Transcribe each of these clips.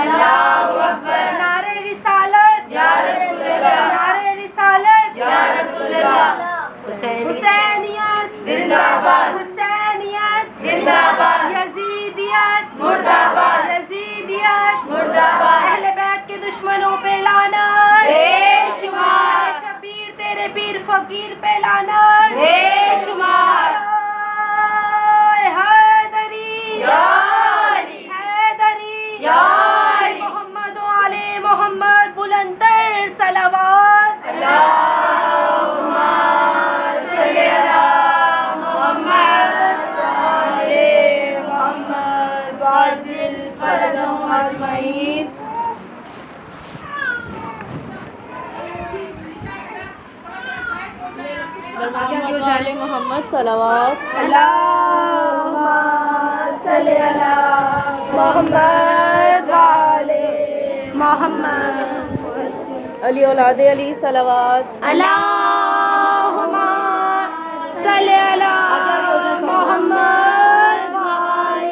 اللہ اکبر، نعرہ رسالت یا رسول اللہ، نعرہ رسالت یا رسول اللہ، حسینیت زندہ باد، حسینیت زندہ باد، یزیدیت مردہ باد، یزیدیت مردہ باد، اہل بیت کے دشمنوں پہ لعنت بے شمار، شبیر تیرے پیر فقیر پہ لعنت بے شمار، حیدری یا علی، حیدری یا علی، محمد و آل محمد بلند تر صلوات، اللہم صلی علی محمد و آل محمد وعجل فرجهم اجمعین۔ آل محمد صلوات، اللہم صلی علی محمد وآل محمد، علی اولاد علی صلوات، اللہم صلی علی محمد وآل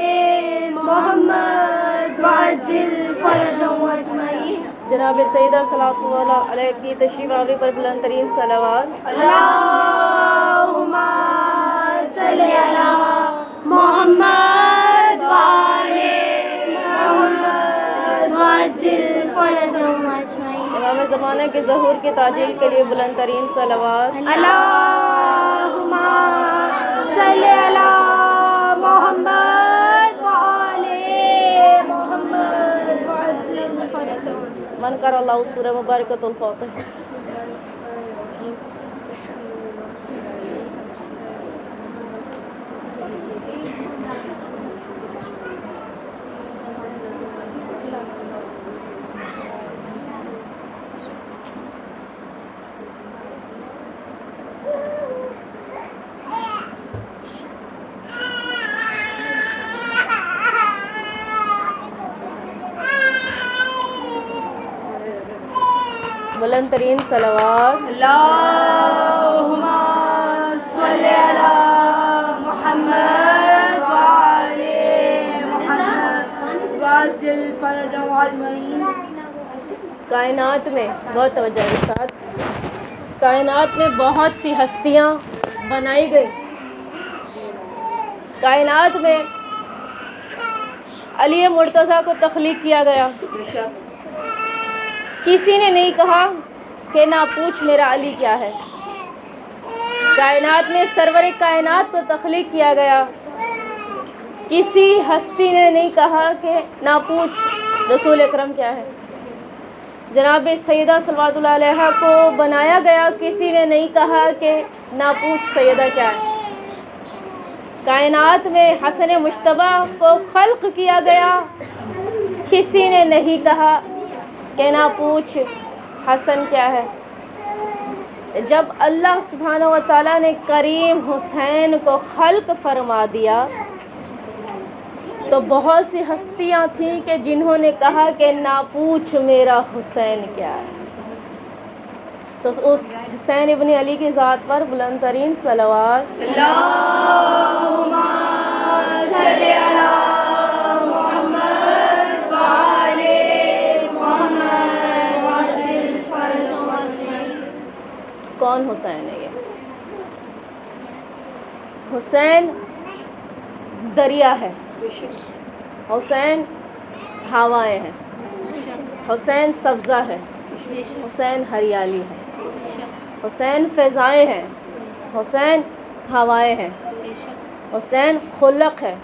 محمد وعجل فرجهم اجمعین۔ جناب سیدہ صلوات اللہ علیہ کی تشریف آوری پر بلند ترین صلوات، اللہم صلی علی محمد وآل محمد وعجل فرجهم اجمعین۔ امام زمانہ کے ظہور کے تاجیل کے لیے بلند ترین صلوات، اللہم صلی علی محمد وآل محمد وعجل فرجهم اجمعین۔ من کر اللہ سورہ مبارکۃ الفاتح۔ بلند ترین صلوات، اللہم صلی علی محمد وآل محمد وعجل فرجهم اجمعین۔ کائنات میں بہت توجہ کے ساتھ، کائنات میں بہت سی ہستیاں بنائی گئی۔ کائنات میں علی مرتضیٰ کو تخلیق کیا گیا۔ کسی نے نہیں کہا کہ نہ پوچھ میرا علی کیا ہے۔ کائنات میں سرور کائنات کو تخلیق کیا گیا۔ کسی ہستی نے نہیں کہا کہ نہ پوچھ رسول اکرم کیا ہے۔ جناب سیدہ صلوات اللہ علیہ کو بنایا گیا، کسی نے نہیں کہا کہ نہ پوچھ سیدہ کیا ہے۔ کائنات میں حسن مجتبیٰ کو خلق کیا گیا، کسی نے نہیں کہا کہ نہ پوچھ حسن کیا ہے۔ جب اللہ سبحانہ و تعالیٰ نے کریم حسین کو خلق فرما دیا تو بہت سی ہستیاں تھیں کہ جنہوں نے کہا کہ نہ پوچھ میرا حسین کیا ہے۔ تو اس حسین ابن علی کی ذات پر بلند ترین صلوات، اللہم صلی علی محمد وآل محمد وعجل فرجهم اجمعین۔ کون حسین ہے یہ؟ حسین دریا ہے، حسین ہوائیں ہیں، حسین سبزہ ہے، حسین ہریالی ہے، حسین فضائیں ہیں، حسین ہوائیں ہیں، حسین خلق ہے،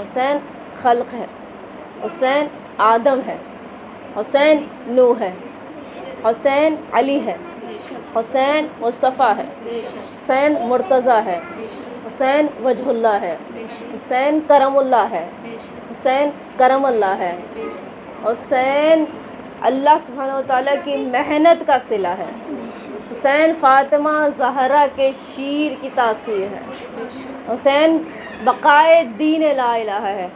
حسین خلق ہے، حسین آدم ہے، حسین نوح ہے، حسین علی ہے، حسین مصطفیٰ ہے، حسین مرتضیٰ ہے، حسین وجہ اللہ ہے، حسین کرم اللہ ہے، حسین کرم اللہ ہے، حسین اللہ سبحانہ و تعالیٰ کی محنت کا صلہ ہے، حسین فاطمہ زہرا کے شیر کی تاثیر ہے، حسین بقائے دین لا الہ ہے،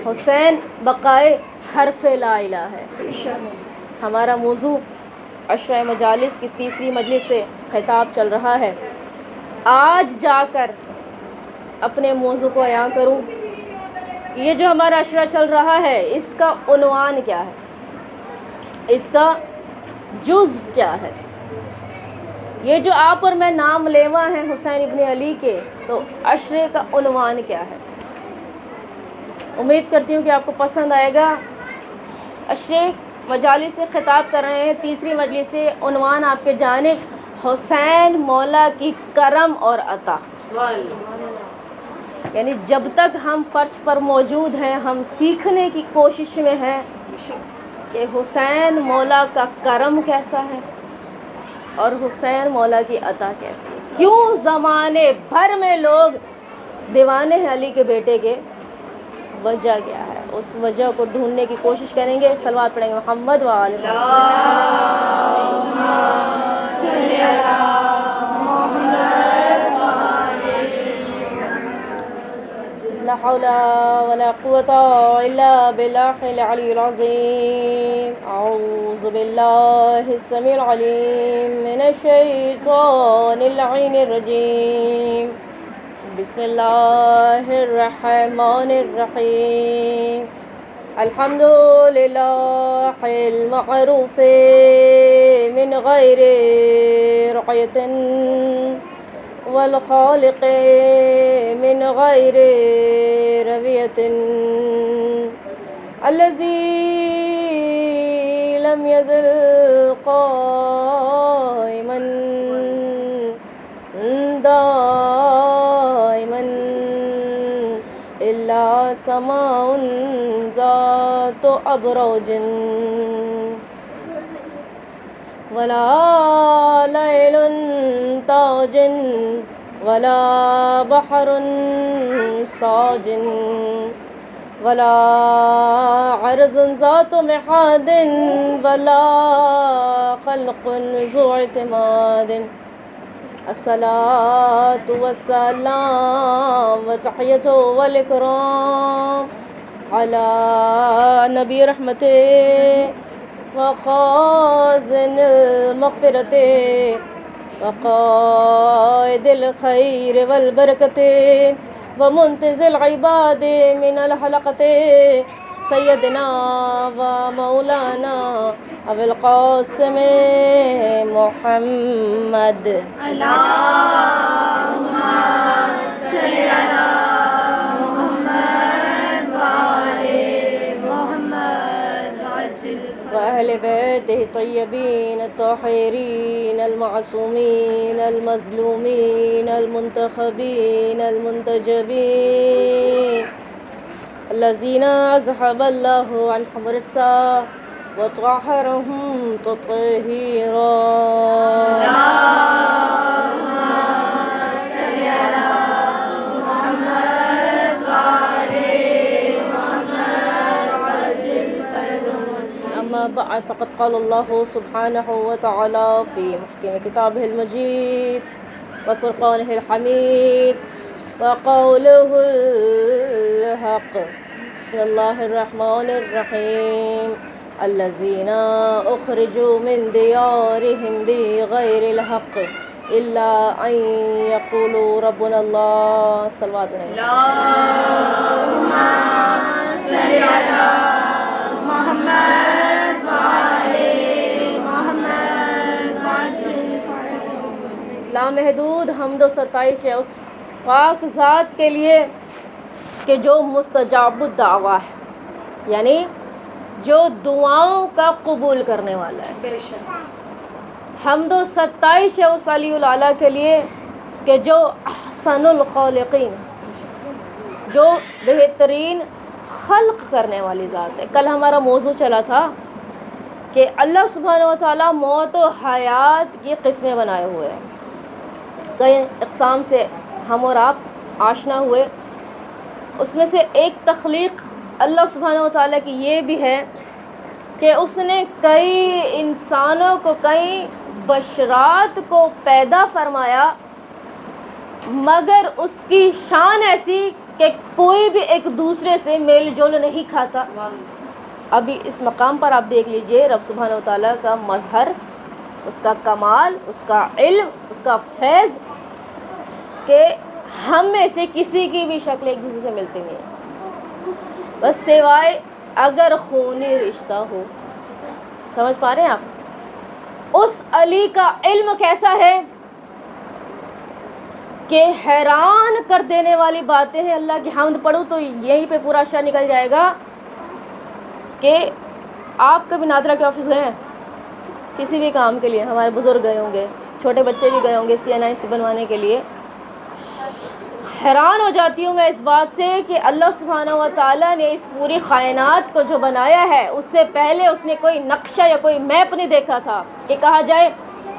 حسین بقائے حرف لا الہ ہے۔ ہمارا موضوع عشرہ مجالس کی تیسری مجلس سے خطاب چل رہا ہے۔ آج جا کر اپنے موضوع کو عیاں کروں کہ یہ جو ہمارا عشرہ چل رہا ہے اس کا عنوان کیا ہے۔ اس کا جز کیا ہے. یہ جو آپ اور میں نام لیوا ہیں حسین ابن علی کے، تو عشرے کا عنوان کیا ہے؟ امید کرتی ہوں کہ آپ کو پسند آئے گا. عشرے مجالس سے خطاب کر رہے ہیں، تیسری مجلس سے. عنوان آپ کے جانب حسین مولا کی کرم اور عطا. یعنی جب تک ہم فرش پر موجود ہیں، ہم سیکھنے کی کوشش میں ہیں کہ حسین مولا کا کرم کیسا ہے اور حسین مولا کی عطا کیسی ہے. کیوں زمانے بھر میں لوگ دیوانے ہیں علی کے بیٹے کے؟ وجہ کیا ہے؟ اس وجہ کو ڈھونڈنے کی کوشش کریں گے. صلوات پڑھیں گے محمد وآل لا حول ولا قوة إلا بالله العلي العظيم. أعوذ بالله السميع العليم من الشيطان اللعين الرجيم. بسم الله الرحمن الرحيم. الحمد لله المعروف من غير رقية والخالق من غير ربية الذي لم يزل قائما دائما إلا سماء ذات أبراج ولا ليل تاج ولا بحر ساج ولا عرض ذات محاد ولا خلق ذو اعتماد. الصلاة والسلام وتحية والإكرام على نبي رحمته وخازن المغفرة وقائد الخير والبركة ومنتزل العباد من الحلقة سيدنا ومولانا أبي القاسم محمد. اللهم صل على محمد وآل محمد وأهل بيته الطيبين الطاهرين المعصومين المظلومين المنتخبين المنتجبين الذين أذهب الله عنهم الرجس وطهرهم تطهيرا. اللهم صل على محمد وآل محمد وعجل فرجهم. أما بعد فقد قال الله سبحانه وتعالى في محكم كتابه المجيد وفرقانه الحميد وقوله الحق. بسم الله الرحمن الرحيم. الذين أخرجوا من ديارهم بغير الحق إلا أن يقولوا ربنا الله. صلوات اللهم صل على محمد وآل محمد لامحدود حمد و ستائش ہے اس پاک ذات کے لیے کہ جو مستجاب الدعویٰ ہے، یعنی جو دعاؤں کا قبول کرنے والا ہے. بے شک حمد و ستائش ہے اس علی الاعلیٰ کے لیے کہ جو احسن الخالقین، جو بہترین خلق کرنے والی ذات ہے. کل ہمارا موضوع چلا تھا کہ اللہ سبحانہ و تعالیٰ موت و حیات کی قسمیں بنائے ہوئے ہیں. کئی اقسام سے ہم اور آپ آشنا ہوئے. اس میں سے ایک تخلیق اللہ سبحانہ و تعالیٰ کی یہ بھی ہے کہ اس نے کئی انسانوں کو، کئی بشرات کو پیدا فرمایا، مگر اس کی شان ایسی کہ کوئی بھی ایک دوسرے سے میل جول نہیں کھاتا. ابھی اس مقام پر آپ دیکھ لیجئے رب سبحانہ و تعالیٰ کا مظہر، اس کا کمال، اس کا علم، اس کا فیض، کہ ہم میں سے کسی کی بھی شکل ایک دوسرے سے ملتی نہیں ہے، بس سوائے اگر خونی رشتہ ہو. سمجھ پا رہے ہیں آپ؟ اس علی کا علم کیسا ہے کہ حیران کر دینے والی باتیں ہیں. اللہ کی حمد پڑھوں تو یہیں پہ پورا اشارہ نکل جائے گا کہ آپ کبھی نادرہ کے آفس گئے ہیں کسی بھی کام کے لیے؟ ہمارے بزرگ گئے ہوں گے, چھوٹے بچے بھی گئے ہوں گے CNIC بنوانے کے لیے. حیران ہو جاتی ہوں میں اس بات سے کہ اللہ سبحانہ و تعالیٰ نے اس پوری کائنات کو جو بنایا ہے اس سے پہلے اس نے کوئی نقشہ یا کوئی میپ نہیں دیکھا تھا کہ کہا جائے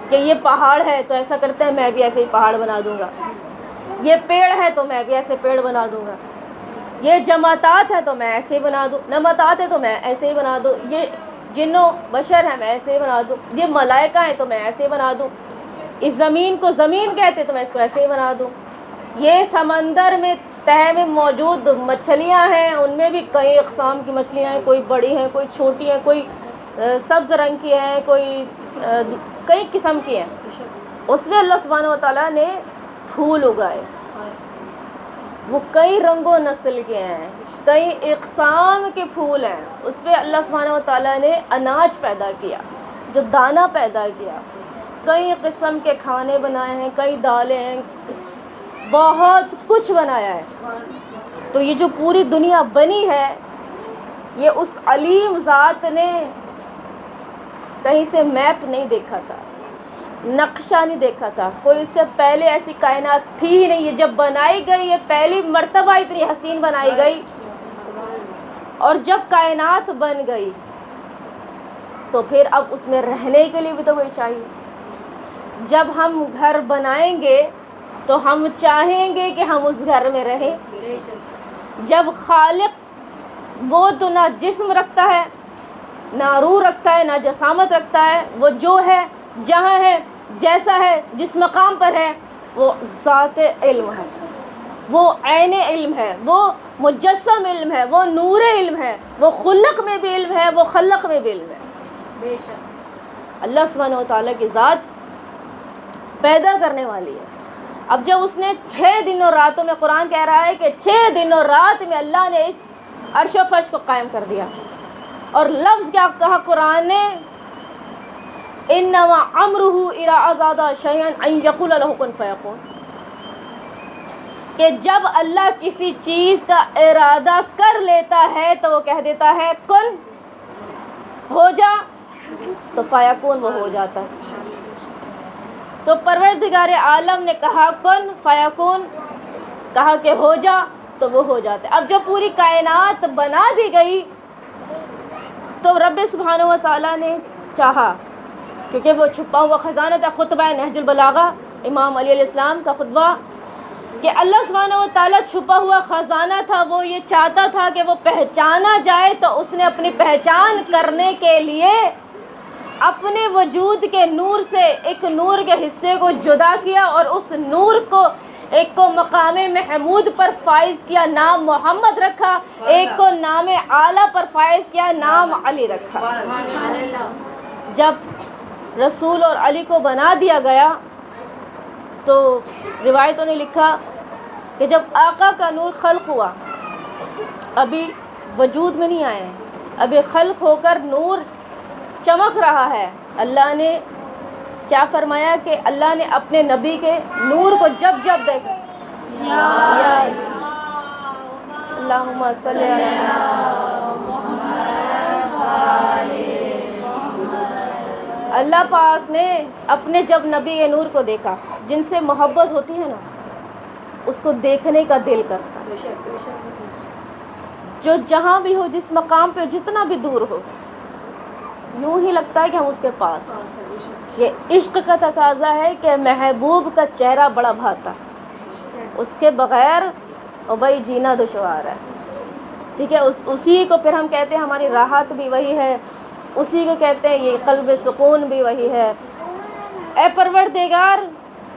کہ یہ پہاڑ ہے تو ایسا کرتے ہیں میں بھی ایسے ہی پہاڑ بنا دوں گا, یہ پیڑ ہے تو میں بھی ایسے پیڑ بنا دوں گا, یہ جماعتات ہے تو میں ایسے ہی بنا دوں, نباتات ہے تو میں ایسے ہی بنا دوں, یہ جن و بشر ہے میں ایسے ہی بنا دوں, یہ ملائکہ ہیں تو میں ایسے ہی بنا دوں, اس زمین کو زمین کہتے تو میں اس کو ایسے ہی بنا دوں, یہ سمندر میں تہہ میں موجود مچھلیاں ہیں ان میں بھی کئی اقسام کی مچھلیاں ہیں, کوئی بڑی ہیں کوئی چھوٹی ہیں, کوئی سبز رنگ کی ہیں, کوئی کئی قسم کی ہیں. اس میں اللہ سبحانہ و تعالیٰ نے پھول اگائے, وہ کئی رنگ و نسل کے ہیں, کئی اقسام کے پھول ہیں. اس پہ اللہ سبحانہ و تعالیٰ نے اناج پیدا کیا, جو دانہ پیدا کیا, کئی قسم کے کھانے بنائے ہیں, کئی دالیں ہیں, بہت کچھ بنایا ہے. تو یہ جو پوری دنیا بنی ہے یہ اس علیم ذات نے کہیں سے میپ نہیں دیکھا تھا, نقشہ نہیں دیکھا تھا, کوئی اس سے پہلے ایسی کائنات تھی ہی نہیں. یہ جب بنائی گئی یہ پہلی مرتبہ اتنی حسین بنائی گئی, اور جب کائنات بن گئی تو پھر اب اس میں رہنے کے لیے بھی تو کوئی چاہیے. جب ہم گھر بنائیں گے تو ہم چاہیں گے کہ ہم اس گھر میں رہیں. جب خالق وہ تو نہ جسم رکھتا ہے, نہ روح رکھتا ہے, نہ جسامت رکھتا ہے, وہ جو ہے جہاں ہے جیسا ہے جس مقام پر ہے وہ ذات علم ہے, وہ عین علم ہے, وہ مجسم علم ہے, وہ نور علم ہے, وہ خلق میں بھی علم ہے, وہ خلق میں بھی علم ہے. بے شک اللہ سبحانہ و تعالیٰ کی ذات پیدا کرنے والی ہے. اب جب اس نے 6 دن اور راتوں میں, قرآن کہہ رہا ہے کہ 6 دن اور رات میں اللہ نے اس عرش و فرش کو قائم کر دیا, اور لفظ کیا کہا قرآن نے, انما امرہ اذا اراد شیئا ان یقول لہ کن فیکون, کہ جب اللہ کسی چیز کا ارادہ کر لیتا ہے تو وہ کہہ دیتا ہے کن ہو جا, تو فیکون وہ ہو جاتا ہے. تو پروردگار عالم نے کہا کن فیکون, کہا کہ ہو جا تو وہ ہو جاتا ہے. اب جب پوری کائنات بنا دی گئی تو رب سبحانہ و تعالیٰ نے چاہا, کیونکہ وہ چھپا ہوا خزانہ تھا. خطبہ نہج البلاغہ امام علی علیہ السلام کا خطبہ, کہ اللہ سبحانہ و تعالیٰ چھپا ہوا خزانہ تھا, وہ یہ چاہتا تھا کہ وہ پہچانا جائے, تو اس نے اپنی پہچان کرنے کے لیے اپنے وجود کے نور سے ایک نور کے حصے کو جدا کیا, اور اس نور کو ایک کو مقام محمود پر فائز کیا, نام محمد رکھا, ایک کو نام اعلیٰ پر فائز کیا, نام علی رکھا. جب رسول اور علی کو بنا دیا گیا تو روایتوں نے لکھا کہ جب آقا کا نور خلق ہوا, ابھی وجود میں نہیں آئے ہیں, ابھی خلق ہو کر نور چمک رہا ہے, اللہ نے کیا فرمایا کہ اللہ نے اپنے نبی کے نور کو جب جب دیکھا, اللہم صلی اللہ پاک نے اپنے جب نبی کے نور کو دیکھا, جن سے محبت ہوتی ہے نا اس کو دیکھنے کا دل کرتا ہے, جو جہاں بھی ہو, جس مقام پہ جتنا بھی دور ہو, یوں ہی لگتا ہے کہ ہم اس کے پاس. یہ عشق کا تقاضا ہے کہ محبوب کا چہرہ بڑا بھاتا, اس کے بغیر او بھائی جینا دشوار ہے. ٹھیک ہے, اسی کو پھر ہم کہتے ہیں ہماری راحت بھی وہی ہے, اسی کو کہتے ہیں یہ قلب سکون بھی وہی ہے. اے پروردگار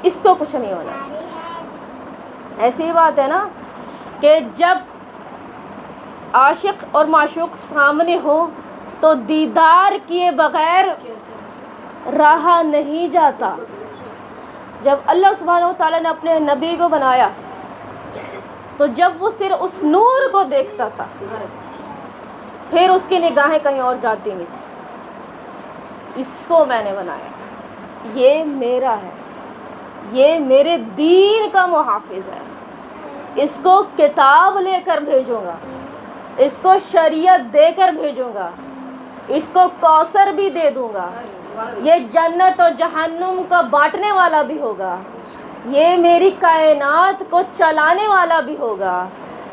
اس کو کچھ نہیں ہونا چاہیے. ایسی بات ہے نا کہ جب عاشق اور معشوق سامنے ہو تو دیدار کیے بغیر رہا نہیں جاتا. جب اللہ سبحانہ و تعالیٰ نے اپنے نبی کو بنایا تو جب وہ صرف اس نور کو دیکھتا تھا پھر اس کی نگاہیں کہیں اور جاتی نہیں تھی. اس کو میں نے بنایا, یہ میرا ہے, یہ میرے دین کا محافظ ہے, اس کو کتاب لے کر بھیجوں گا, اس کو شریعت دے کر بھیجوں گا, اس کو کوثر بھی دے دوں گا, یہ جنت و جہنم کا بانٹنے والا بھی ہوگا, یہ میری کائنات کو چلانے والا بھی ہوگا,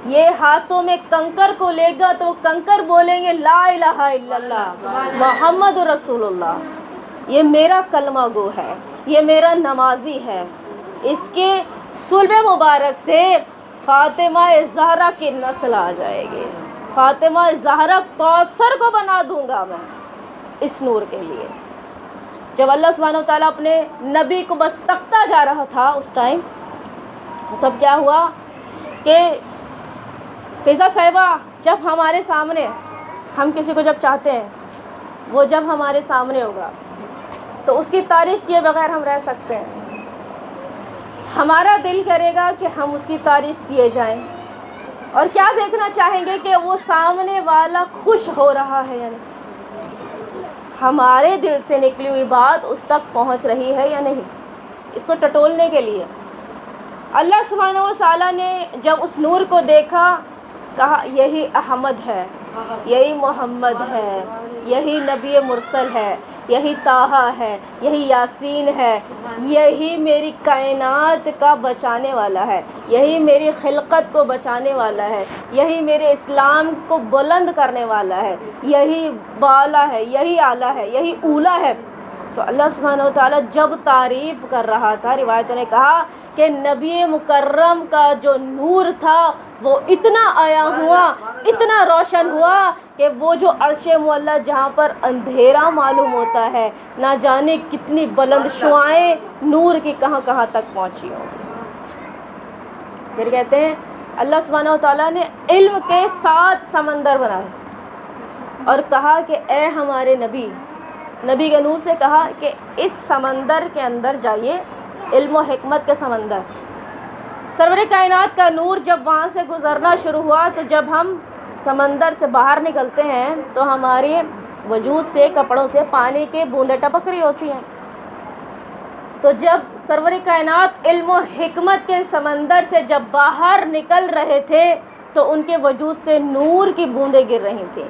یہ ہاتھوں میں کنکر کو لے گا تو کنکر بولیں گے لا الہ الا اللہ محمد رسول اللہ. یہ میرا کلمہ گو ہے, یہ میرا نمازی ہے, اس کے صلب مبارک سے فاطمہ زہرا کی نسل آ جائے گی, فاطمہ زہرا کوثر کو بنا دوں گا میں اس نور کے لیے. جب اللہ سبحانہ و تعالیٰ اپنے نبی کو بس تکتا جا رہا تھا اس ٹائم, تب کیا ہوا کہ فضا صاحبہ جب ہمارے سامنے, ہم کسی کو جب چاہتے ہیں وہ جب ہمارے سامنے ہوگا تو اس کی تعریف کیے بغیر ہم رہ سکتے ہیں, ہمارا دل کرے گا کہ ہم اس کی تعریف کیے جائیں, اور کیا دیکھنا چاہیں گے کہ وہ سامنے والا خوش ہو رہا ہے یا نہیں, ہمارے دل سے نکلی ہوئی بات اس تک پہنچ رہی ہے یا نہیں. اس کو ٹٹولنے کے لیے اللہ سبحانہ و تعالیٰ نے جب اس نور کو دیکھا, کہا یہی احمد ہے, یہی محمد ہے, یہی نبی مرسل ہے, یہی طٰہٰ ہے, یہی یاسین ہے, یہی میری کائنات کا بچانے والا ہے, یہی میری خلقت کو بچانے والا ہے, یہی میرے اسلام کو بلند کرنے والا ہے, یہی بالا ہے, یہی اعلیٰ ہے, یہی اولا ہے. تو اللہ سبحانہ و تعالیٰ جب تعریف کر رہا تھا, روایتوں نے کہا کہ نبی مکرم کا جو نور تھا وہ اتنا آیا ہوا, اتنا روشن ہوا کہ وہ جو عرش معلیٰ جہاں پر اندھیرا معلوم ہوتا ہے, نہ جانے کتنی بلند شعاعیں نور کی کہاں کہاں تک پہنچی ہوں. پھر کہتے ہیں اللہ سبحانہ و تعالیٰ نے علم کے 7 سمندر بنائے اور کہا کہ اے ہمارے نبی, نبی کے نور سے کہا کہ اس سمندر کے اندر جائیے, علم و حکمت کے سمندر. سرور کائنات کا نور جب وہاں سے گزرنا شروع ہوا تو جب ہم سمندر سے باہر نکلتے ہیں تو ہمارے وجود سے, کپڑوں سے پانی کے بوندیں ٹپک رہی ہوتی ہیں. تو جب سرور کائنات علم و حکمت کے سمندر سے جب باہر نکل رہے تھے تو ان کے وجود سے نور کی بوندیں گر رہی تھیں.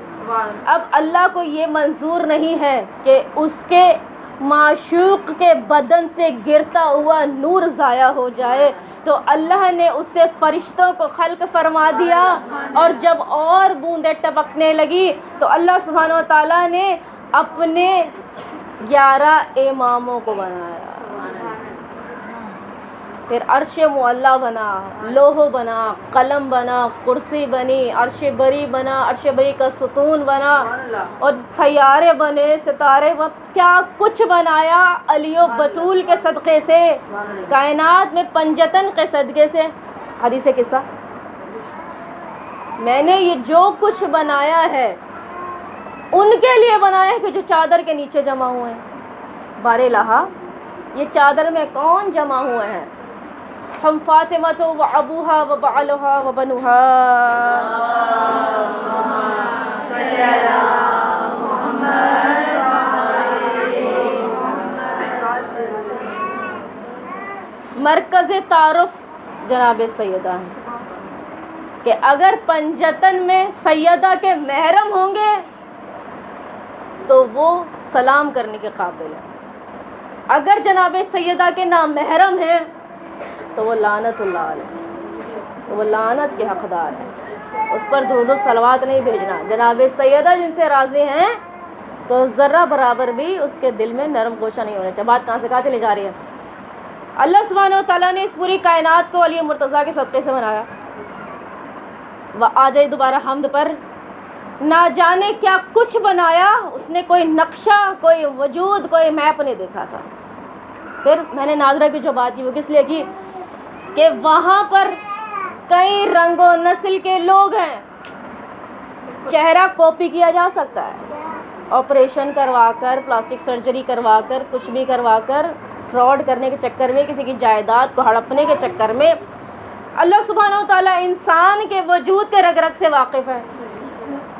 اب اللہ کو یہ منظور نہیں ہے کہ اس کے معشوق کے بدن سے گرتا ہوا نور ضائع ہو جائے, تو اللہ نے اس سے فرشتوں کو خلق فرما دیا, اور جب اور بوندیں ٹپکنے لگی تو اللہ سبحانہ و تعالیٰ نے اپنے 11 اماموں کو بنایا. پھر عرش معلیٰ بنا, لوح بنا, قلم بنا, کرسی بنی, عرش بری بنا, عرش بری کا ستون بنا, اور سیارے بنے, ستارے, کیا کچھ بنایا علی و بطول کے صدقے سے, کائنات میں پنجتن کے صدقے سے. حدیث قصہ, میں نے یہ جو کچھ بنایا ہے ان کے لیے بنایا ہے کہ جو چادر کے نیچے جمع ہوئے ہیں. بار الہا, یہ چادر میں کون جمع ہوئے ہیں؟ ہم فاطمہ تو و ابوہا و بعلہا و بنوہا. مرکز تعارف جناب سیدہ ہیں کہ اگر پنجتن میں سیدہ کے محرم ہوں گے تو وہ سلام کرنے کے قابل ہے, اگر جناب سیدہ کے نام محرم ہیں تو وہ لعنت اللہ علیہ, تو وہ لعنت کے حقدار ہیں. اس پر درود و صلوات نہیں بھیجنا. جناب سیدہ جن سے راضی ہیں تو ذرہ برابر بھی اس کے دل میں نرم گوشہ نہیں ہونا چاہیے. بات کہاں سے کہاں چلی جا رہی ہے؟ اللہ سبحانہ و تعالیٰ نے اس پوری کائنات کو علی مرتضیٰ کے صدقے سے بنایا. وہ آ جائے دوبارہ حمد پر, نہ جانے کیا کچھ بنایا, اس نے کوئی نقشہ, کوئی وجود, کوئی میپ نہیں دیکھا تھا. پھر میں نے ناظرہ کی جو بات کی وہ کس لیے کی کہ وہاں پر کئی رنگ و نسل کے لوگ ہیں. چہرہ کاپی کیا جا سکتا ہے, آپریشن کروا کر, پلاسٹک سرجری کروا کر, کچھ بھی کروا کر, فراڈ کرنے کے چکر میں, کسی کی جائیداد کو ہڑپنے کے چکر میں. اللہ سبحانہ و تعالیٰ انسان کے وجود کے رگ رگ سے واقف ہے.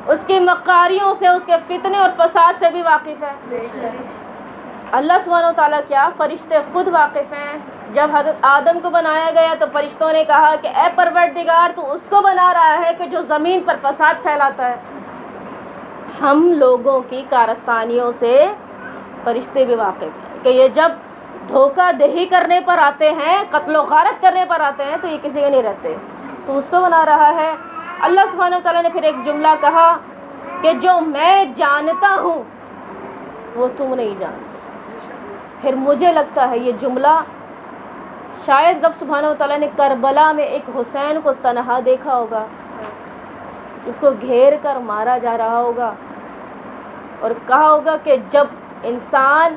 اس کی مکاریوں سے، اس کے فتنے اور فساد سے بھی واقف ہے۔ اللہ سبحانہ و تعالیٰ کیا، فرشتے خود واقف ہیں۔ جب حضرت آدم کو بنایا گیا تو فرشتوں نے کہا کہ اے پروردگار، تو اس کو بنا رہا ہے کہ جو زمین پر فساد پھیلاتا ہے۔ ہم لوگوں کی کارستانیوں سے فرشتے بھی واقف ہیں کہ یہ جب دھوکہ دہی کرنے پر آتے ہیں، قتل و غارت کرنے پر آتے ہیں، تو یہ کسی کے نہیں رہتے، تو اس کو بنا رہا ہے۔ اللہ سبحانہ و تعالیٰ نے پھر ایک جملہ کہا کہ جو میں جانتا ہوں وہ تم نہیں جانتے۔ پھر مجھے لگتا ہے یہ جملہ شاید رب سبحانہ و تعالیٰ نے کربلا میں ایک حسین کو تنہا دیکھا ہوگا، اس کو گھیر کر مارا جا رہا ہوگا، اور کہا ہوگا کہ جب انسان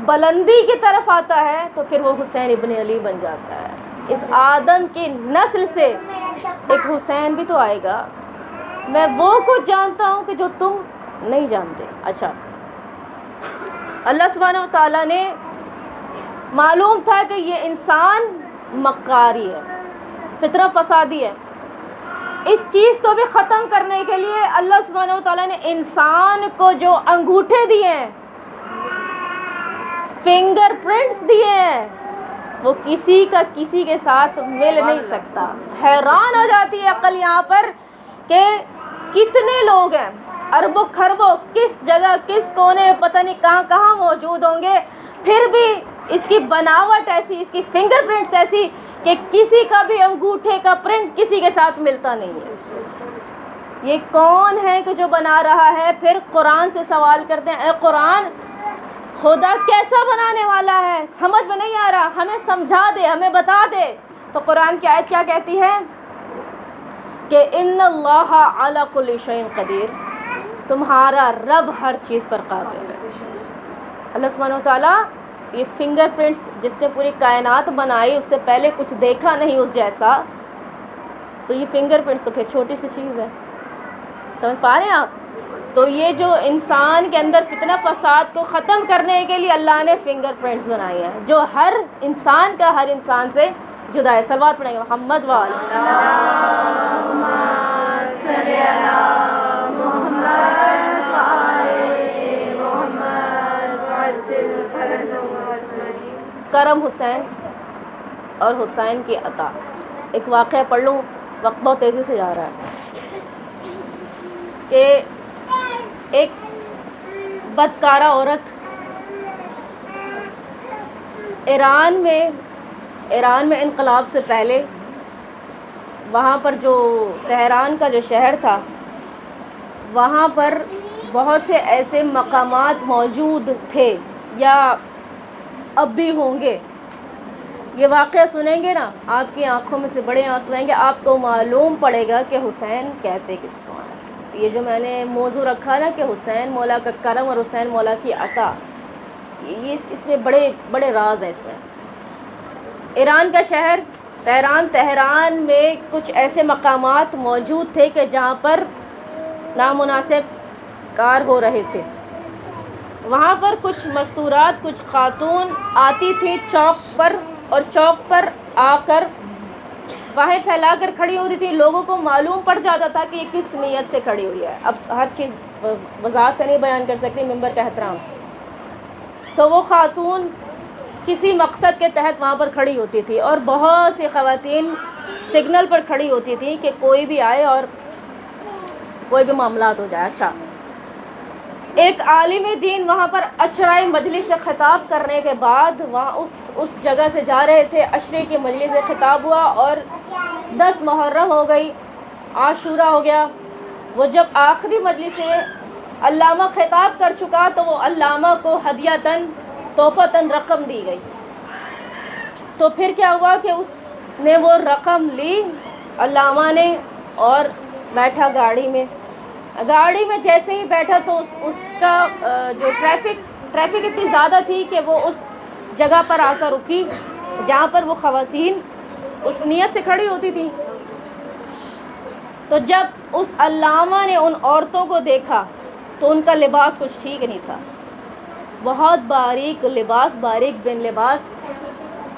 بلندی کی طرف آتا ہے تو پھر وہ حسین ابن علی بن جاتا ہے۔ اس آدم کی نسل سے ایک حسین بھی تو آئے گا۔ میں وہ کچھ جانتا ہوں کہ جو تم نہیں جانتے۔ اچھا، اللہ سبحانہ و تعالیٰ نے معلوم تھا کہ یہ انسان مکاری ہے، فطرہ فسادی ہے۔ اس چیز کو بھی ختم کرنے کے لیے اللہ سبحانہ و تعالیٰ نے انسان کو جو انگوٹھے دیے ہیں، فنگر پرنٹس دیے ہیں، وہ کسی کا کسی کے ساتھ مل نہیں سکتا۔ حیران ہو جاتی ہے عقل یہاں پر کہ کتنے لوگ ہیں، اربوں خربوں، کس جگہ کس کونے، پتہ نہیں کہاں کہاں موجود ہوں گے، پھر بھی اس کی بناوٹ ایسی، اس کی فنگر پرنٹس ایسی کہ کسی کا بھی انگوٹھے کا پرنٹ کسی کے ساتھ ملتا نہیں ہے۔ یہ کون ہے کہ جو بنا رہا ہے؟ پھر قرآن سے سوال کرتے ہیں، اے قرآن، خدا کیسا بنانے والا ہے؟ سمجھ میں نہیں آ رہا، ہمیں سمجھا دے، ہمیں بتا دے۔ تو قرآن کی آیت کیا کہتی ہے کہ ان اللہ علی کل شیء قدیر، تمہارا رب ہر چیز پر قادر ہے۔ اللہ سبحانہ و تعالیٰ یہ فنگر پرنٹس، جس نے پوری کائنات بنائی، اس سے پہلے کچھ دیکھا نہیں اس جیسا، تو یہ فنگر پرنٹس تو پھر چھوٹی سی چیز ہے، سمجھ پا رہے ہیں آپ؟ تو یہ جو انسان کے اندر فتنہ فساد کو ختم کرنے کے لیے اللہ نے فنگر پرنٹس بنائی ہیں، جو ہر انسان کا ہر انسان سے جدا ہے۔ صلوات پڑھیں گے محمد وآل اللہم صلی علی محمد وآل محمد وعجل فرجهم اجمعین۔ کرم حسین اور حسین کی عطا۔ ایک واقعہ پڑھ لوں، وقت بہت تیزی سے جا رہا ہے، کہ ایک بدکارہ عورت ایران میں انقلاب سے پہلے، وہاں پر جو تہران کا جو شہر تھا، وہاں پر بہت سے ایسے مقامات موجود تھے یا اب بھی ہوں گے۔ یہ واقعہ سنیں گے نا، آپ کی آنکھوں میں سے بڑے آنسو آئیں گے، آپ کو معلوم پڑے گا کہ حسین کہتے کس کو ہیں۔ یہ جو میں نے موضوع رکھا نا کہ حسین مولا کا کرم اور حسین مولا کی عطا، یہ اس میں بڑے بڑے راز ہیں۔ اس میں ایران کا شہر تہران میں کچھ ایسے مقامات موجود تھے کہ جہاں پر نامناسب کار ہو رہے تھے۔ وہاں پر کچھ مستورات، کچھ خاتون آتی تھی چوک پر، اور چوک پر آ کر باہیں پھیلا کر کھڑی ہوتی تھی۔ لوگوں کو معلوم پڑ جاتا تھا کہ یہ کس نیت سے کھڑی ہوئی ہے۔ اب ہر چیز وضاحت سے نہیں بیان کر سکتی، ممبر کا احترام۔ تو وہ خاتون کسی مقصد کے تحت وہاں پر کھڑی ہوتی تھی، اور بہت سی خواتین سگنل پر کھڑی ہوتی تھیں کہ کوئی بھی آئے اور کوئی بھی معاملات ہو جائے۔ اچھا، ایک عالم دین وہاں پر عشرۂ مجلس سے خطاب کرنے کے بعد وہاں اس جگہ سے جا رہے تھے، عشرے کی مجلس سے خطاب ہوا، اور 10 محرم ہو گئی، عاشورہ ہو گیا۔ وہ جب آخری مجلس سے علامہ خطاب کر چکا تو وہ علامہ کو ہدیۃً تحفۃً رقم دی گئی۔ تو پھر کیا ہوا کہ اس نے وہ رقم لی علامہ نے، اور بیٹھا گاڑی میں جیسے ہی بیٹھا تو اس کا جو ٹریفک اتنی زیادہ تھی کہ وہ اس جگہ پر آ کر رکی جہاں پر وہ خواتین اس نیت سے کھڑی ہوتی تھی۔ تو جب اس علامہ نے ان عورتوں کو دیکھا تو ان کا لباس کچھ ٹھیک نہیں تھا، بہت باریک لباس، باریک بن لباس۔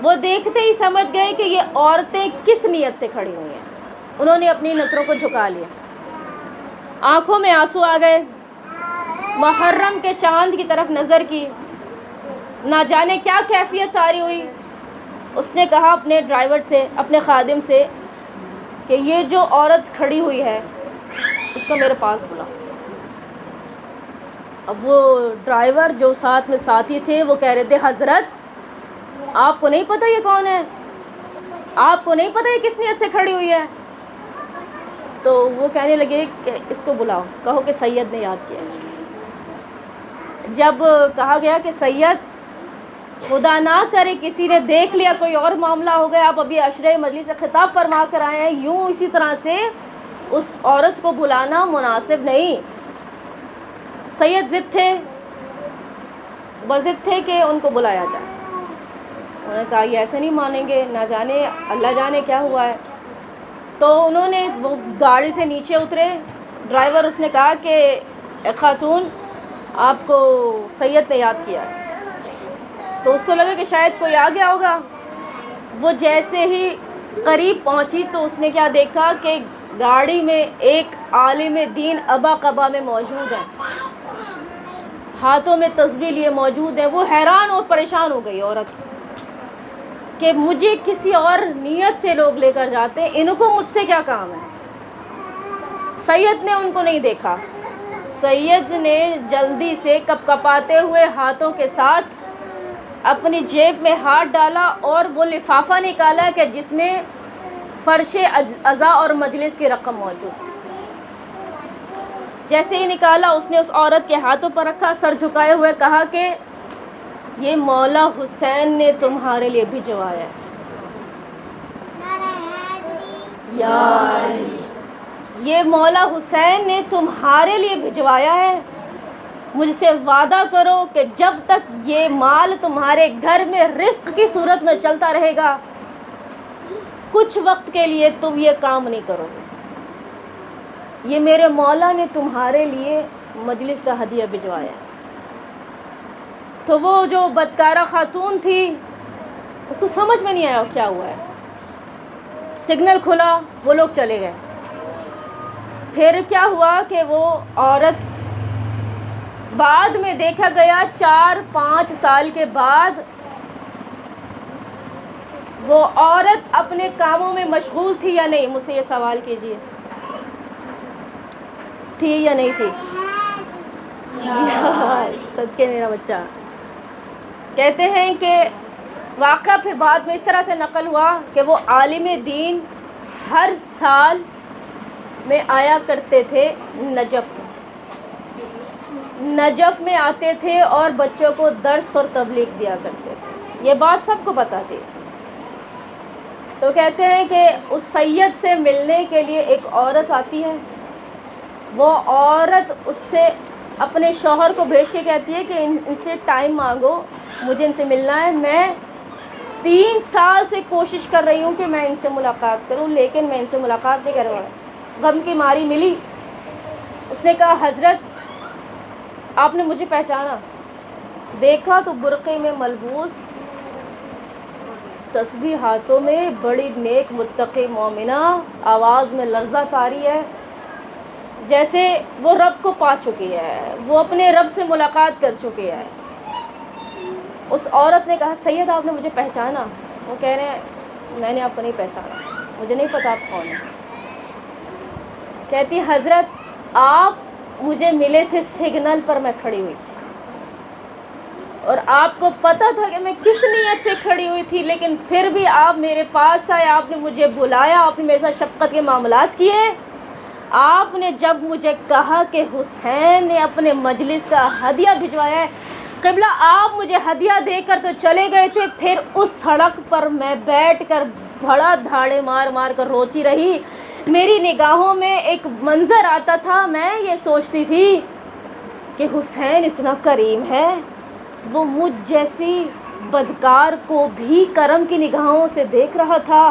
وہ دیکھتے ہی سمجھ گئے کہ یہ عورتیں کس نیت سے کھڑی ہوئی ہیں۔ انہوں نے اپنی نظروں کو جھکا لیا، آنکھوں میں آنسو آ گئے، محرم کے چاند کی طرف نظر کی، نہ جانے کیا کیفیت طاری ہوئی۔ اس نے کہا اپنے ڈرائیور سے، اپنے خادم سے کہ یہ جو عورت کھڑی ہوئی ہے اس کو میرے پاس بلا۔ اب وہ ڈرائیور جو ساتھ میں ساتھی تھے وہ کہہ رہے تھے حضرت آپ کو نہیں پتہ یہ کون ہے؟ آپ کو نہیں پتہ یہ کس نیت سے کھڑی ہوئی ہے؟ تو وہ کہنے لگے کہ اس کو بلاؤ، کہو کہ سید نے یاد کیا ہے۔ جب کہا گیا کہ سید خدا نہ کرے کسی نے دیکھ لیا، کوئی اور معاملہ ہو گیا، آپ ابھی عشرۂ مجلس سے خطاب فرما کر آئے ہیں، یوں اسی طرح سے اس عورت کو بلانا مناسب نہیں۔ سید ضد تھے، بضد تھے کہ ان کو بلایا جائے۔ انہوں نے کہا یہ ایسے نہیں مانیں گے، نہ جانے اللہ جانے کیا ہوا ہے۔ تو انہوں نے وہ گاڑی سے نیچے اترے، ڈرائیور اس نے کہا کہ اے خاتون آپ کو سید نے یاد کیا ہے۔ تو اس کو لگا کہ شاید کوئی آ گیا ہوگا۔ وہ جیسے ہی قریب پہنچی تو اس نے کیا دیکھا کہ گاڑی میں ایک عالم دین ابا قبا میں موجود ہے، ہاتھوں میں تسبیح لیے موجود ہے۔ وہ حیران اور پریشان ہو گئی عورت کہ مجھے کسی اور نیت سے لوگ لے کر جاتے ہیں، ان کو مجھ سے کیا کام ہے۔ سید نے ان کو نہیں دیکھا، سید نے جلدی سے کپ کپاتے ہوئے ہاتھوں کے ساتھ اپنی جیب میں ہاتھ ڈالا اور وہ لفافہ نکالا کہ جس میں فرش عزا اور مجلس کی رقم موجود تھی۔ جیسے ہی نکالا اس نے اس عورت کے ہاتھوں پر رکھا، سر جھکائے ہوئے کہا کہ یہ مولا حسین نے تمہارے لیے بھجوایا ہے۔ یہ مولا حسین نے تمہارے لیے بھجوایا ہے۔ مجھ سے وعدہ کرو کہ جب تک یہ مال تمہارے گھر میں رزق کی صورت میں چلتا رہے گا کچھ وقت کے لیے تم یہ کام نہیں کرو گے۔ یہ میرے مولا نے تمہارے لیے مجلس کا ہدیہ بھجوایا۔ تو وہ جو بدکارہ خاتون تھی اس کو سمجھ میں نہیں آیا کیا ہوا ہے۔ سگنل کھلا، وہ لوگ چلے گئے۔ پھر کیا ہوا کہ وہ عورت بعد میں دیکھا گیا 4-5 سال کے بعد وہ عورت اپنے کاموں میں مشغول تھی یا نہیں؟ مجھ سے یہ سوال کیجئے، تھی یا نہیں تھی؟ صدقے میرا بچہ۔ کہتے ہیں کہ واقعہ پھر بعد میں اس طرح سے نقل ہوا کہ وہ عالم دین ہر سال میں آیا کرتے تھے نجف میں، نجف میں آتے تھے اور بچوں کو درس اور تبلیغ دیا کرتے تھے۔ یہ بات سب کو پتہ تھی۔ تو کہتے ہیں کہ اس سید سے ملنے کے لیے ایک عورت آتی ہے، وہ عورت اس سے اپنے شوہر کو بھیج کے کہتی ہے کہ ان سے ٹائم مانگو، مجھے ان سے ملنا ہے۔ میں 3 سال سے کوشش کر رہی ہوں کہ میں ان سے ملاقات کروں، لیکن میں ان سے ملاقات نہیں کر پائی۔ غم کی ماری ملی۔ اس نے کہا حضرت آپ نے مجھے پہچانا؟ دیکھا تو برقعے میں ملبوس، تسبیح ہاتھوں میں، بڑی نیک متقی مومنہ، آواز میں لرزہ طاری ہے، جیسے وہ رب کو پا چکی ہے، وہ اپنے رب سے ملاقات کر چکی ہے۔ اس عورت نے کہا سید آپ نے مجھے پہچانا؟ وہ کہہ رہے ہیں میں نے آپ کو نہیں پہچانا، مجھے نہیں پتا آپ کون ہیں۔ کہتی حضرت آپ مجھے ملے تھے سگنل پر، میں کھڑی ہوئی تھی اور آپ کو پتہ تھا کہ میں کس نیت سے کھڑی ہوئی تھی، لیکن پھر بھی آپ میرے پاس آئے، آپ نے مجھے بلایا، آپ نے میرے ساتھ شفقت کے معاملات کیے۔ آپ نے جب مجھے کہا کہ حسین نے اپنے مجلس کا ہدیہ بھجوایا ہے، قبلہ آپ مجھے ہدیہ دے کر تو چلے گئے تھے، پھر اس سڑک پر میں بیٹھ کر بڑا دھاڑے مار مار کر روتی رہی۔ میری نگاہوں میں ایک منظر آتا تھا، میں یہ سوچتی تھی کہ حسین اتنا کریم ہے، وہ مجھ جیسی بدکار کو بھی کرم کی نگاہوں سے دیکھ رہا تھا۔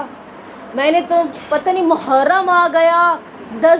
میں نے تو پتہ نہیں محرم آ گیا، 10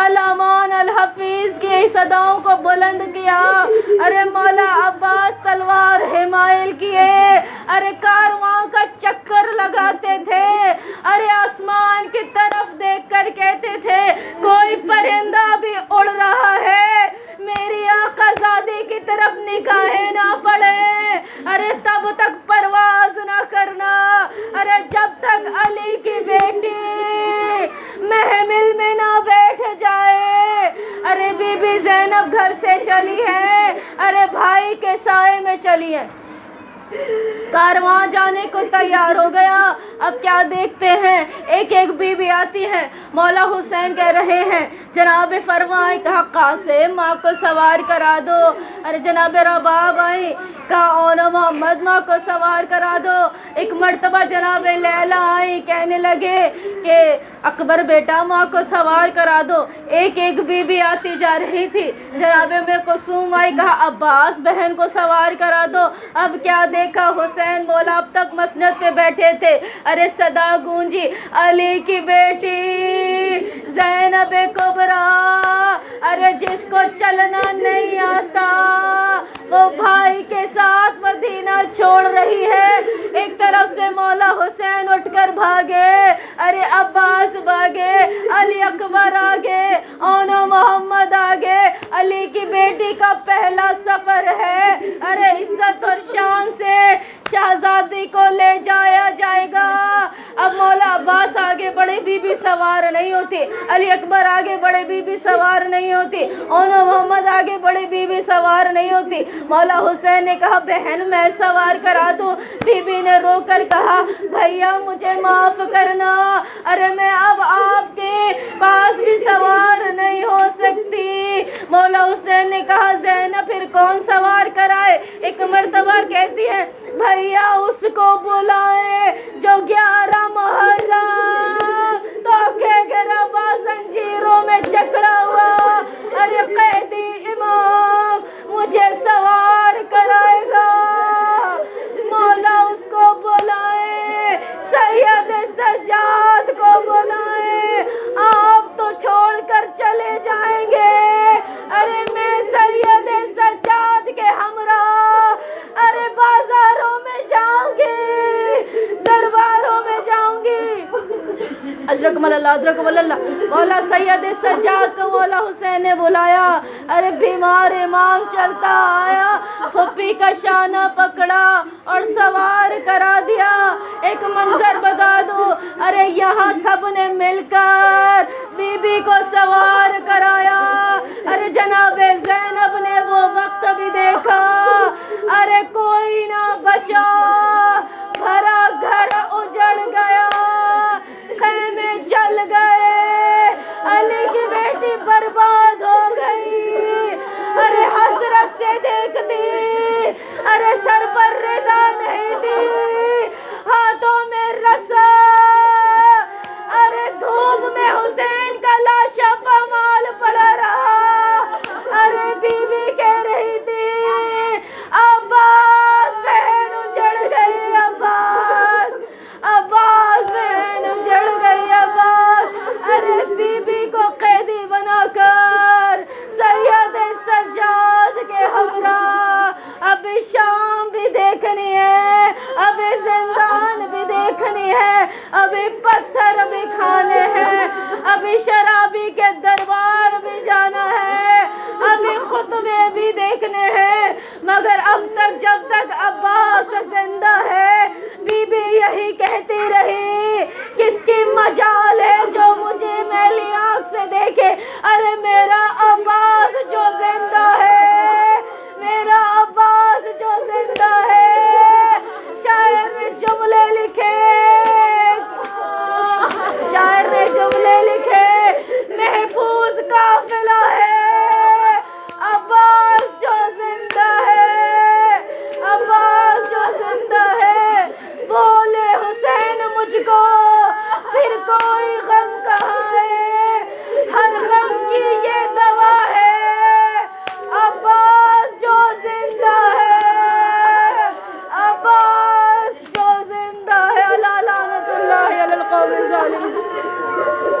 علمان الحفیظ کی صداؤں کو بلند کیا. ارے مولا عباس تلوار حمائل کیے. ارے کارواں کا چکر لگاتے تھے. ارے آسمان کی طرف دیکھ کر کہتے تھے کوئی پرندہ بھی اڑ رہا ہے, میری آقا زادی کی طرف نگاہیں نہ پڑے. ارے تب تک پرواز نہ کرنا, ارے جب تک علی کی بیٹی محمل میں نہ بیٹھ جائے. ارے بی بی زینب گھر سے چلی ہے, ارے بھائی کے سائے میں چلی ہے. کارواں جانے کو تیار ہو گیا. اب کیا دیکھتے ہیں, ایک ایک بی بی آتی ہے. مولا حسین کہہ رہے ہیں جناب فرمائے, کہا قاسم ماں کو سوار کرا دو. ارے جناب رباب آئی, کہا اونا محمد ماں کو سوار کرا دو. ایک مرتبہ جناب لیلا آئی, کہنے لگے کہ اکبر بیٹا ماں کو سوار کرا دو. ایک ایک بی بی آتی جا رہی تھی. جناب میں کلثوم آئی, کہا عباس بہن کو سوار کرا دو. اب کیا دیکھا حسین مولا اب تک مسند پہ بیٹھے تھے. ارے صدا گونجی علی کی بیٹی زینب کبریٰ, ارے جس کو چلنا نہیں آتا وہ بھائی کے ساتھ مدینہ چھوڑ رہی ہے. ایک طرف سے مولا حسین اٹھ کر بھاگے, ارے عباس بھاگے, علی اکبر آگے, اونا محمد آگے. علی کی بیٹی کا پہلا سفر ہے. ارے عزت اور شان سے شہزادی کو لے جایا جائے گا. اب مولا عباس آگے بڑے بی بی سوار نہیں ہوتی, علی اکبر آگے بڑے بی بی سوار نہیں ہوتی, اونا محمد آگے بڑے بی بی سوار نہیں ہوتی. مولا حسین نے کہا بہن میں سوار کرا دوں. بی بی نے رو کر کہا بھیا مجھے معاف کرنا, ارے میں اب آپ کے پاس بھی سوار نہیں ہو سکتی. مولا حسین نے کہا زینب پھر کون سوار کرائے. ایک مرتبہ کہتی ہے بھیا اس کو بلائے جو 11 محرم تو کہ گربا زنجیروں میں جکڑا ہوا. ارے قیدی امام مجھے سوار کرائے گا. مولا اس کو بلائے, سید سجاد کو بلائے. آپ تو چھوڑ کر چلے جائیں گے, ارے میں سید سجاد کے ہمراہ ارے بازاروں میں جاؤں گی, درباروں میں جاؤں گی. اجرکم اللہ اجرکم اللہ. مولا سید سجاد کو مولا حسین نے بلایا. ارے بیمار امام چلتا آیا, پھپھی کا شانہ پکڑا اور سوار کرا دیا. ایک منظر بتا دو, ارے یہاں سب نے مل کر بی بی کو سوار کرایا. ارے جناب زینب نے وہ وقت بھی دیکھا, ارے کوئی نہ بچا, بھرا گھر اجڑ گیا, خیمے جل گئے, علی کی بیٹی برباد ہو گئی. ارے حسرت سے دیکھتی, ارے سر پر ردا نہیں تھی, ہاتھوں میں رسا, ارے دھوپ میں حسین کا لاشا پامال پڑا رہا. ارے بی بی کہہ رہی تھی عباس بہن اجڑ گئی, عباس عباس بہن اجڑ گئی, عباس. ارے بی بی کو قیدی بنا کر سید سجاد کے ہمراہ ابھی شام بھی دیکھنی ہے, ابھی زندان بھی دیکھنی ہے, ابھی پتھر بھی کھانے ہیں, ابھی شرابی کے دربار بھی جانا ہے, ابھی خطبے بھی دیکھنے ہیں. مگر اب تک جب تک عباس زندہ ہے بی بی یہی کہتی رہی کس کی مجال ہے جو مجھے میلی آنکھ سے دیکھے. ارے میرا عباس جو زندہ ہے, میرا عباس جو زندہ ہے. شاعر نے جملے لکھے, شاعر نے جملے لکھے, محفوظ قافلہ ہے, عباس جو زندہ ہے, عباس جو زندہ ہے. بولے حسین مجھ کو پھر کوئی غم کہاں ہے, ہر غم کی یہ دوا ہے, عباس جو زندہ ہے, عباس جو زندہ ہے. اللہ لعنت اللہ علی القوم الظالمین.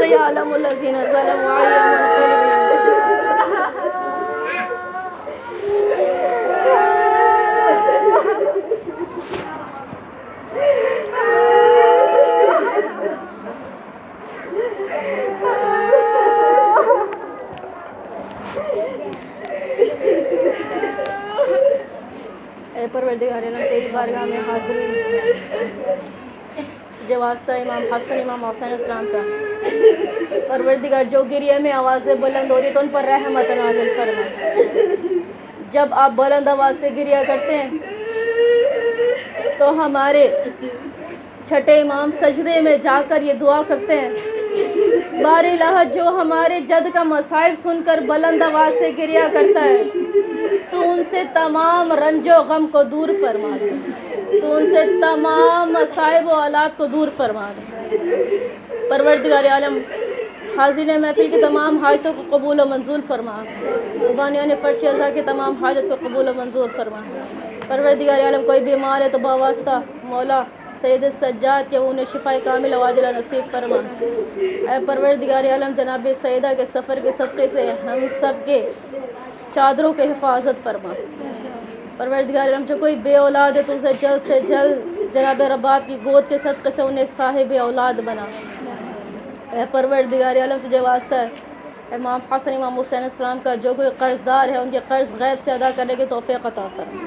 فسيعلم الذين ظلموا أي منقلب. اے پروردگار عالم تیری بارگاہ میں حاضر جو واسطہ امام حسن امام حسین السلام کا، پروردگار جو گریہ میں آوازیں بلند ہو رہی تو ان پر رحمت نازل فرما. جب آپ بلند آواز سے گریہ کرتے ہیں تو ہمارے چھٹے امام سجدے میں جا کر یہ دعا کرتے ہیں، بار الہ جو ہمارے جد کا مصائب سن کر بلند آواز سے گریہ کرتا ہے تو ان سے تمام رنج و غم کو دور فرما دے، تو ان سے تمام مصائب و آلات کو دور فرما دے. پروردگار عالم حاضرین محفل کی تمام حاجتوں کو قبول و منظور فرما، قربانیان فرش ازا کے تمام حاجت کو قبول و منظور فرما. پروردگار عالم کوئی بیمار ہے تو باواسطہ مولا سید السجاد کے انہیں شفا کامل و عاجلہ نصیب فرما. اے پروردگار عالم جناب سیدہ کے سفر کے صدقے سے ہم سب کے چادروں کے حفاظت فرما. پروردگار عالم جو کوئی بے اولاد ہے تو اسے جلد سے جلد جناب رباب کی گود کے صدقے سے انہیں صاحب اولاد بنا. اے پروردگار عالم تجھے واسطہ ہے امام حسن امام حسین السلام کا جو کوئی قرض دار ہے ان کے قرض غیب سے ادا کرنے کی توفیق عطا فرما.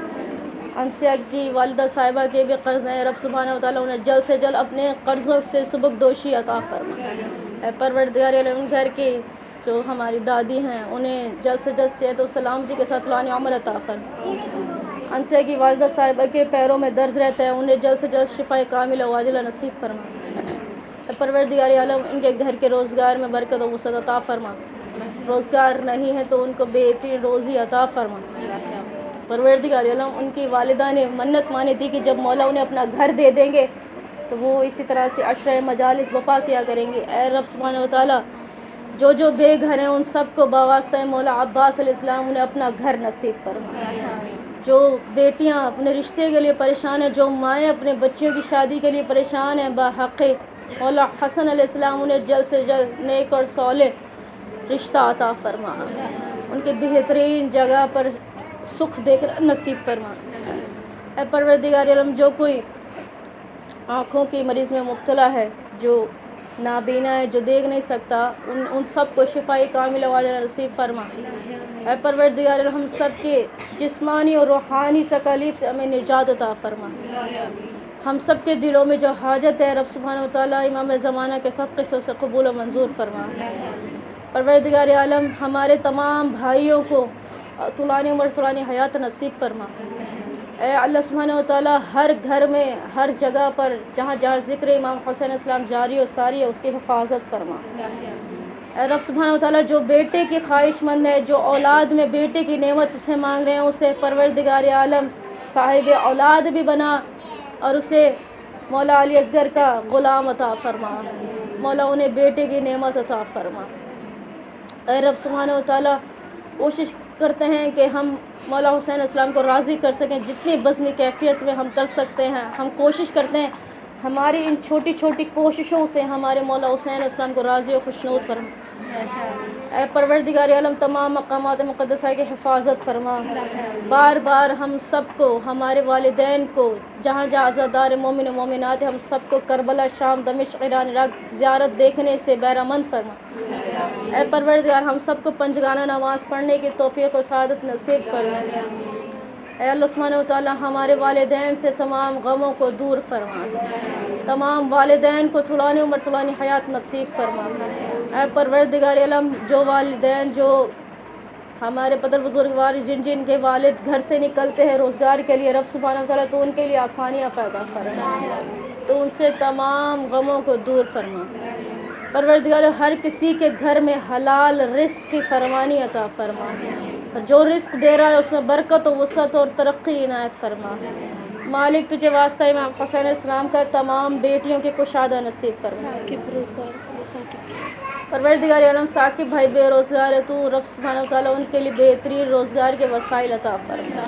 انسیہ کی والدہ صاحبہ کے بھی قرض ہیں، رب سبحانہ و تعالیٰ انہیں جلد سے جلد اپنے قرضوں سے سبک دوشی عطا فرما. اے پروردگار عالم گھر کی جو ہماری دادی ہیں انہیں جلد سے جلد صحت و سلامتی کے ساتھ طولانِ عمر عطا فرما. انسیہ کی والدہ صاحبہ کے پیروں میں درد رہتا ہے انہیں جلد سے جلد شفا کامل و عاجلہ نصیب فرما. اے پروردگار عالم ان کے گھر کے روزگار میں برکت و وسعت عطا فرما. روزگار نہیں ہے تو ان کو بہترین روزی عطا فرما. پروردگار عالم ان کی والدہ نے منت مانی تھی کہ جب مولا انہیں اپنا گھر دے دیں گے تو وہ اسی طرح سے عشرہ مجالس بپا کیا کریں گے. اے رب سبحانہ و تعالیٰ جو بے گھر ہیں ان سب کو باواسطہ مولا عباس علیہ السلام انہیں اپنا گھر نصیب فرما. جو بیٹیاں اپنے رشتے کے لیے پریشان ہیں، جو مائیں اپنے بچیوں کی شادی کے لیے پریشان ہیں، باحق مولا حسن علیہ السلام انہیں جلد سے جلد نیک اور صالح رشتہ عطا فرما. ان کے بہترین جگہ پر سکھ دے کر نصیب فرما. اے پروردگار عالم جو کوئی آنکھوں کی مریض میں مبتلا ہے، جو نابینا ہے، جو دیکھ نہیں سکتا، ان سب کو شفائی کامل و عاجلہ نصیب فرما. اے پروردگار ہم سب کے جسمانی اور روحانی تکالیف سے ہمیں نجات عطا فرما. ہم سب کے دلوں میں جو حاجت ہے رب سبحانہ و تعالیٰ امام زمانہ کے صدقے سے اسے قبول و منظور فرما. پروردگار عالم ہمارے تمام بھائیوں کو طولانی عمر طولانی حیات نصیب فرما. اے اللہ سبحانہ و تعالیٰ ہر گھر میں ہر جگہ پر جہاں جہاں ذکر امام حسین السلام جاری و ساری ہے اس کی حفاظت فرما. اے رب سبحانہ و تعالیٰ جو بیٹے کی خواہش مند ہے، جو اولاد میں بیٹے کی نعمت سے مانگ رہے ہیں اسے پروردگار عالم صاحب اولاد بھی بنا اور اسے مولا علی اصغر کا غلام عطا فرما. مولا انہیں بیٹے کی نعمت عطا فرما. اے رب سبحانہ و تعالیٰ کوشش کرتے ہیں کہ ہم مولا حسین السلام کو راضی کر سکیں، جتنی بزمی کیفیت میں ہم کر سکتے ہیں ہم کوشش کرتے ہیں. ہماری ان چھوٹی چھوٹی کوششوں سے ہمارے مولا حسین السلام کو راضی و خوشنود فرما. اے پروردگار عالم تمام مقامات مقدسہ کی حفاظت فرما. بار بار ہم سب کو، ہمارے والدین کو، جہاں جہاں عزادار مومن و مومنات ہم سب کو کربلا، شام، دمشق، ایران، عراق زیارت دیکھنے سے بہرامند فرما. اے پروردگار ہم سب کو پنجگانہ نماز پڑھنے کی توفیق و سعادت نصیب فرما. اے اللہ سبحانہ و تعالیٰ ہمارے والدین سے تمام غموں کو دور فرما. تمام والدین کو طولانی عمر طولانی حیات نصیب فرما. اے پروردگار عالم جو والدین جو ہمارے پدر بزرگوار جن کے والد گھر سے نکلتے ہیں روزگار کے لیے، رب سبحانہ و تعالیٰ تو ان کے لیے آسانیاں پیدا فرما، تو ان سے تمام غموں کو دور فرما. پروردگار ہر کسی کے گھر میں حلال رزق کی فراوانی عطا فرما. جو رزق دے رہا ہے اس میں برکت و وسعت اور ترقی عنایت فرما. مالک تجھے واسطہ امام حسین السلام کا تمام بیٹیوں کے کشادہ نصیب فرما. پروردگار عالم ثاقب بھائی بے روزگار ہے، تو رب سبحانہ و تعالیٰ ان کے لیے بہترین روزگار کے وسائل عطا فرما.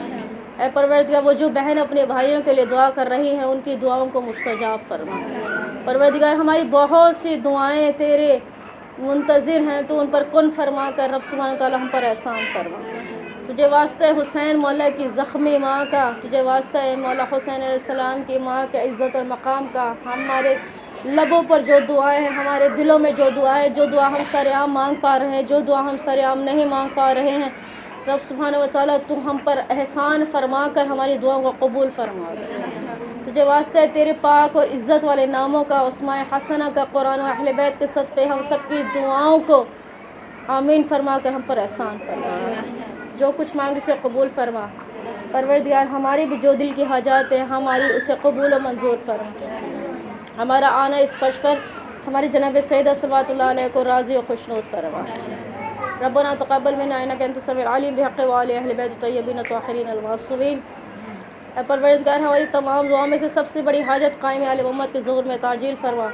اے پروردگار وہ جو بہن اپنے بھائیوں کے لیے دعا کر رہی ہیں ان کی دعاؤں کو مستجاب فرما. پروردگار ہماری بہت سی دعائیں تیرے منتظر ہیں تو ان پر کن فرما کر رب سبحانہ تعالیٰ ہم پر احسان فرما. تجھے واسطہ ہے حسین مولا کی زخمی ماں کا، تجھے واسطہ ہے مولا حسین علیہ السلام کی ماں کے عزت اور مقام کا. ہمارے لبوں پر جو دعائیں ہیں، ہمارے دلوں میں جو دعائیں، جو دعا ہم سرعام مانگ پا رہے ہیں، جو دعا ہم سرعام نہیں مانگ پا رہے ہیں، رب سبحانہ و تعالیٰ تو ہم پر احسان فرما کر ہماری دعاؤں کو قبول فرما. تجھے واسطہ ہے تیرے پاک اور عزت والے ناموں کا، اسماء حسنہ کا، قرآن و اہل بیت کے صدقے ہم سب کی دعاؤں کو آمین فرما کر ہم پر احسان فرما. جو کچھ مانگ اسے قبول فرما. پروردگار ہماری بھی جو دل کی حاجات ہیں ہماری اسے قبول و منظور فرما. ہمارا آنا اس فرش پر ہمارے جناب سیدہ صلوات اللہ علیہ کو راضی و خوشنود فرما. ربنا تقبل منا انک انت السمیع العلیم بحق وآل اہل بیت الطیبین الطاہرین المعصومین. اے پروردگار ہماری تمام دعاؤں میں سے سب سے بڑی حاجت قائم عالم امت کے ظہور میں تعجیل فرما.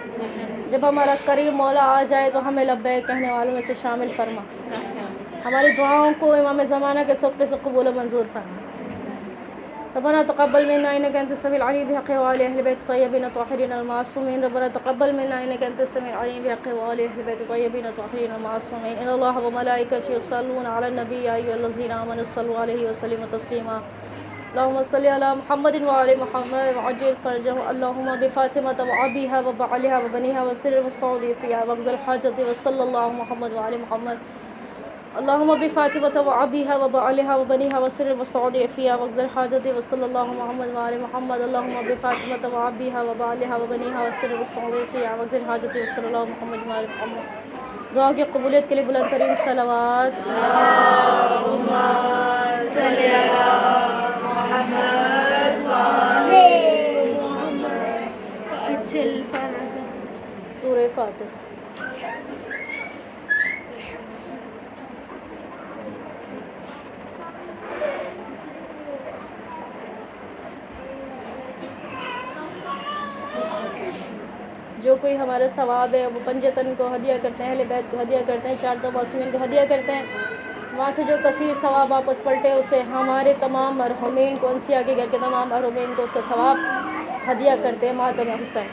جب ہمارا کریم مولا آ جائے تو ہمیں لبیک کہنے والوں میں سے شامل فرما. ہماری دعاؤں کو امام زمانہ کے صدقے سے قبول و منظور فرما. ربنا تقبل منا انک انت السمیع العلیم بحق وآل اہل بیت الطیبین الطاہرین المعصومین. ربنا تقبل منا انک انت السمیع العلیم بحق وآل اہل بیت الطیبین الطاہرین المعصومین. ان اللہ وملائکتہ یصلون علی النبی یا ایھا الذین آمنوا صلوا علیہ وسلموا تسلیما. اللهم صل على محمد وعلى محمد وعجل فرجهم. اللهم بفاطمة وأبيها وبعلها وبنيها وسر المستودع فيها واقض الحاجة وصلى الله محمد وعلى محمد. اللهم بفاطمة وأبيها وبعلها وبنيها وسر المستودع فيها واقض الحاجة وصلى الله محمد وعلى محمد. اللهم بفاطمة وأبيها وبعلها وبنيها وسر المستودع فيها واقض الحاجة وصلى الله محمد وعلى محمد. دعا کی قبولیت کے لیے بلند ترین صلوات. اللهم صل على محمد وعلى محمد. سورہ فاتح. جو کوئی ہمارا ثواب ہے وہ پنجتن کو ہدیہ کرتے ہیں، اہل بیت کو ہدیہ کرتے ہیں، 4 تو معصومین کو ہدیہ کرتے ہیں. وہاں سے جو کثیر ثواب واپس پلٹے اسے ہمارے تمام مرحومین کو، انسیہ کے گھر کے تمام مرحومین کو اس کا ثواب ہدیہ کرتے ہیں. ماتم حسین.